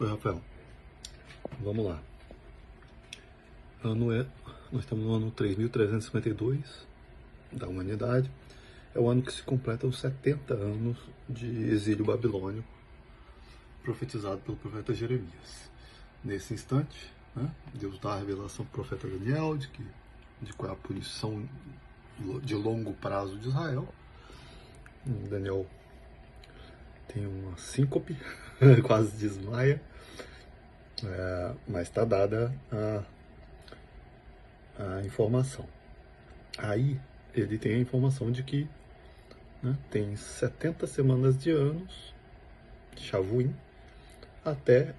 Oi, Rafael. Vamos lá. Nós estamos no ano 3352 da humanidade. É o ano que se completam 70 anos de exílio babilônico, profetizado pelo profeta Jeremias. Nesse instante, né, Deus dá a revelação para o profeta Daniel de qual é a punição de longo prazo de Israel. Daniel tem uma síncope, quase desmaia, mas está dada a informação. Aí ele tem a informação de que, né, tem 70 semanas de anos, Shavuim, até,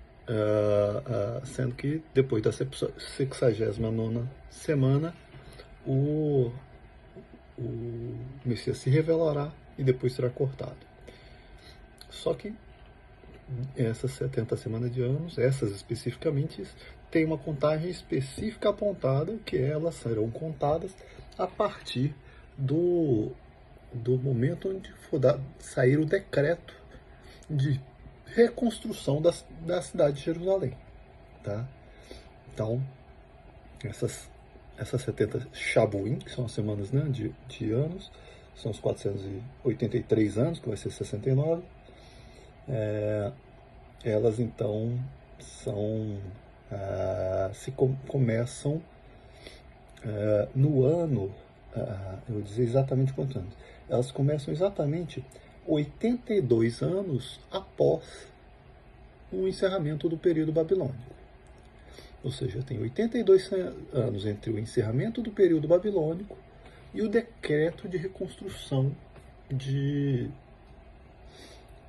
sendo que depois da 69ª semana, o Messias se revelará e depois será cortado. Só que essas 70 semanas de anos, essas especificamente, tem uma contagem específica apontada, que elas serão contadas a partir do momento onde for sair o decreto de reconstrução da cidade de Jerusalém. Tá? Então, essas 70 Shabuim, que são as semanas, né, de anos, são os 483 anos, que vai ser 69, elas então começam no ano, eu vou dizer exatamente quantos anos, elas começam exatamente 82 anos após o encerramento do período babilônico. Ou seja, tem 82 anos entre o encerramento do período babilônico e o decreto de reconstrução de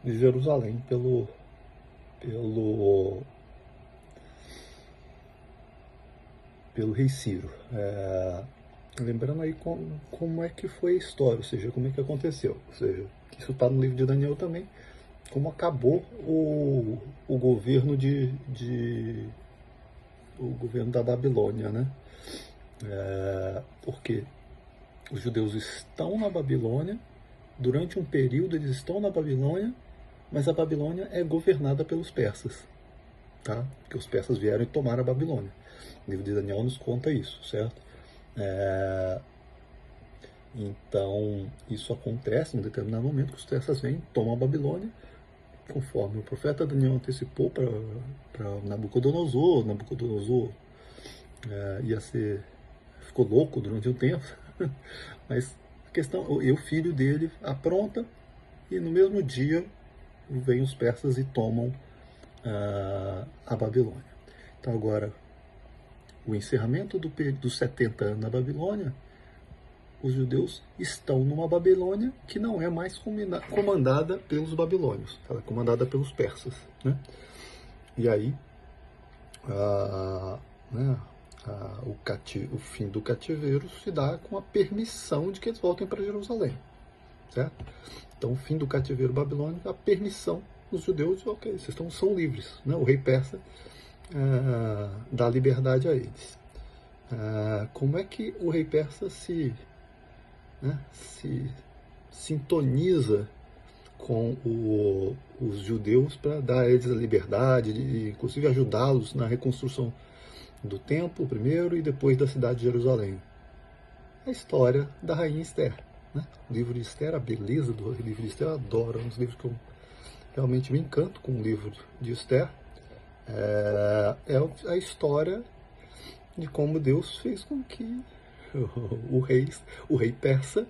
Jerusalém pelo rei Ciro. Lembrando aí como é que foi a história, ou seja, como é que aconteceu. Ou seja, isso está no livro de Daniel também, como acabou o governo o governo da Babilônia, né? Porque os judeus estão na Babilônia, durante um período eles estão na Babilônia, mas a Babilônia é governada pelos persas, tá? Porque os persas vieram e tomaram a Babilônia. O livro de Daniel nos conta isso, certo? Então, isso acontece em um determinado momento que os persas vêm, tomam a Babilônia, conforme o profeta Daniel antecipou para Nabucodonosor. Nabucodonosor ficou louco durante um tempo, mas a questão, o filho dele apronta e no mesmo dia vêm os persas e tomam a Babilônia. Então agora, o encerramento dos 70 anos na Babilônia, os judeus estão numa Babilônia que não é mais comandada pelos babilônios, ela é comandada pelos persas, né? E aí, o fim do cativeiro se dá com a permissão de que eles voltem para Jerusalém, certo? Então, o fim do cativeiro babilônico, a permissão dos judeus, ok, vocês são livres, né? O rei persa dá liberdade a eles. Como é que o rei persa se sintoniza com os judeus para dar a eles a liberdade, inclusive ajudá-los na reconstrução do templo primeiro e depois da cidade de Jerusalém? A história da rainha Esther, né? O livro de Esther, a beleza do livro de Esther, eu adoro, é um dos livros que eu realmente me encanto com o livro de Esther. É a história de como Deus fez com que o rei persa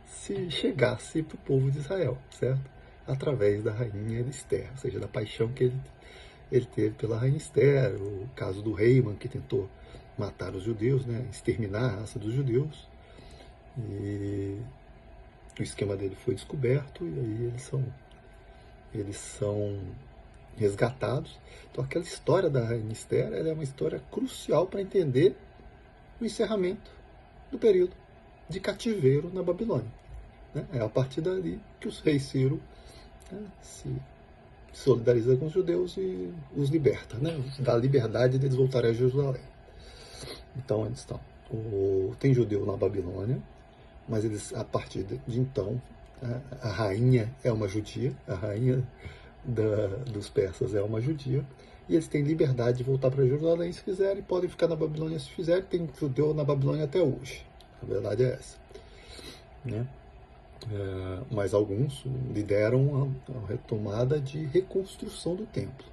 se chegasse para o povo de Israel, certo? Através da rainha Esther, ou seja, da paixão que ele teve pela rainha Esther, o caso do Haman, que tentou matar os judeus, né, exterminar a raça dos judeus, e o esquema dele foi descoberto, e aí eles são resgatados. Então aquela história da rainha Esther, ela é uma história crucial para entender o encerramento do período de cativeiro na Babilônia, né? É a partir dali que os reis Ciro, né, se solidariza com os judeus e os liberta, né? Dá a liberdade de eles voltarem a Jerusalém. Então eles estão. Tem judeu na Babilônia, mas eles, a partir de então, a rainha é uma judia, a rainha dos persas é uma judia, e eles têm liberdade de voltar para Jerusalém se quiserem, podem ficar na Babilônia se fizerem, tem judeu na Babilônia até hoje. A verdade é essa. Né? Mas alguns lideram a retomada de reconstrução do templo.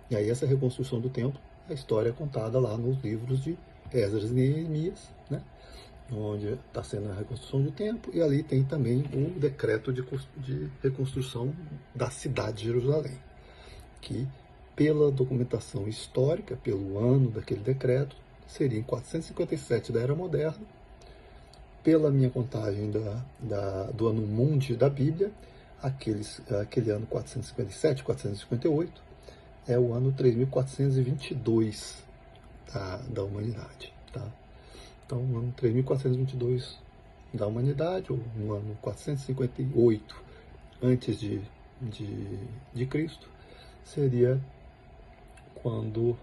E aí essa reconstrução do templo, a história é contada lá nos livros de Esdras e Neemias, né? Onde está sendo a reconstrução do templo, e ali tem também o decreto de reconstrução da cidade de Jerusalém, que pela documentação histórica, pelo ano daquele decreto, seria em 457 da Era Moderna. Pela minha contagem do ano mundi da Bíblia, aquele ano 457, 458, é o ano 3422 da humanidade. Tá? Então, o ano 3422 da humanidade, ou no ano 458 antes de Cristo, seria quando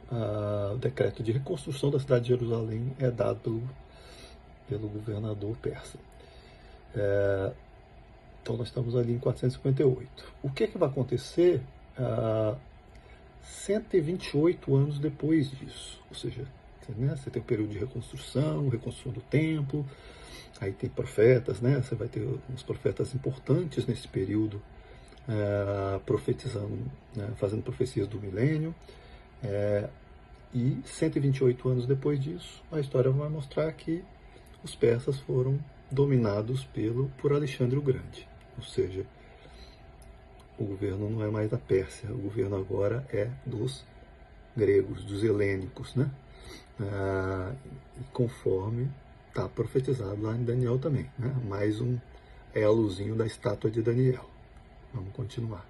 o decreto de reconstrução da cidade de Jerusalém é dado pelo governador persa. Então nós estamos ali em 458. O que vai acontecer 128 anos depois disso? Ou seja, né, você tem o período de reconstrução do templo, aí tem profetas, né, você vai ter uns profetas importantes nesse período, profetizando, né, fazendo profecias do milênio, e 128 anos depois disso, a história vai mostrar que os persas foram dominados por Alexandre o Grande. Ou seja, o governo não é mais da Pérsia, o governo agora é dos gregos, dos helênicos, né? Conforme está profetizado lá em Daniel também, né? Mais um elozinho da estátua de Daniel. Vamos continuar.